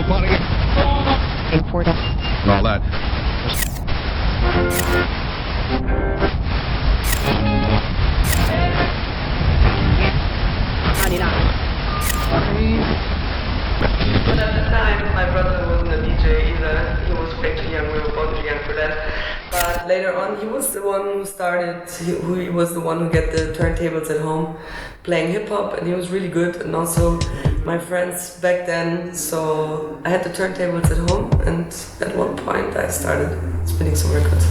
Important. And all that. But at the time, my brother wasn't a DJ either. He was way too young. We were both too young for that. But later on, he was the one who started. He was the one who get the turntables at home, playing hip hop, and he was really good. And also, my friends back then. So I had the turntables at home, and at one point, I started spinning some records.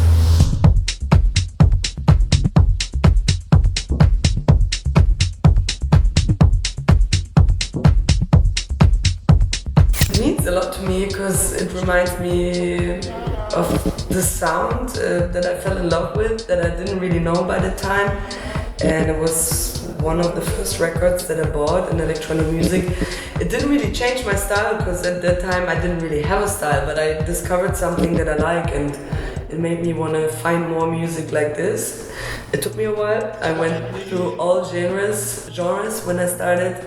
It means a lot to me because it reminds me of the sound that I fell in love with, that I didn't really know by the time. And it was one of the first records that I bought in electronic music. It didn't really change my style because at that time I didn't really have a style, but I discovered something that I like and it made me want to find more music like this. It took me a while. I went through all genres when I started.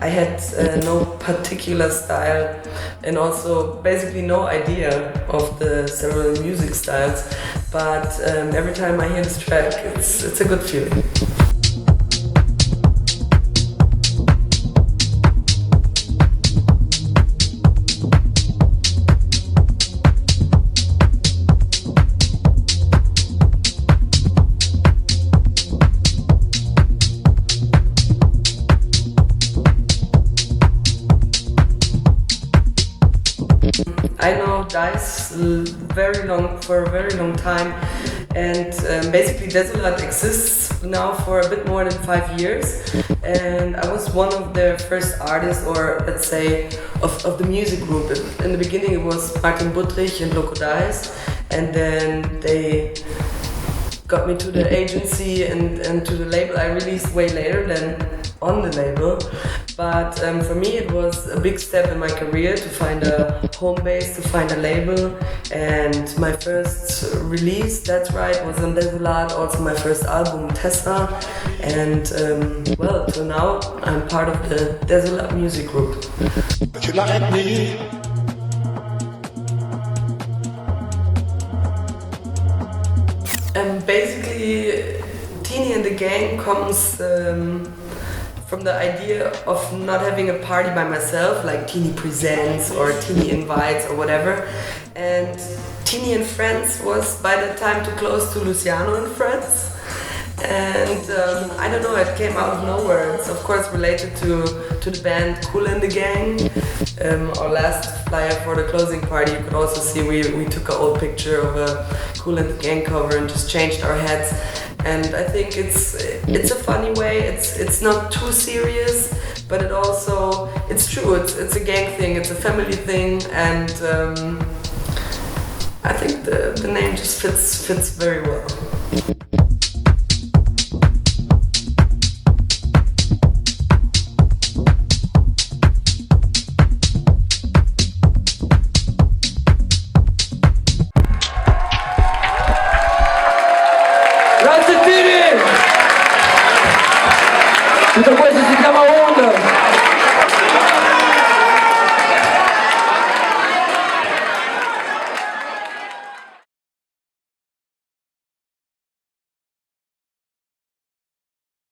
I had no particular style and also basically no idea of the several music styles. But every time I hear this track, it's a good feeling. I know DICE for a very long time, and basically Desolat exists now for a bit more than 5 years, and I was one of their first artists, or let's say of the music group. In the beginning it was Martin Buttrich and Loco DICE, and then they got me to the agency and to the label. I released way later than on the label, but for me it was a big step in my career to find a home base, to find a label, and my first release, that's right, was on Desolat, also my first album, Tesla, and well, till now I'm part of the Desolat music group. But you like me. Basically, tINI and the gang comes from the idea of not having a party by myself, like tINI Presents or tINI Invites or whatever. And tINI and Friends was by that time too close to Luciano and Friends. And I don't know, it came out of nowhere. It's of course related to the band Kool and the Gang. Our last flyer for the closing party, you could also see we took an old picture of a Kool and the Gang cover and just changed our heads. And I think it's a funny way. It's not too serious, but it's true. It's a gang thing. It's a family thing, and I think the name just fits very well.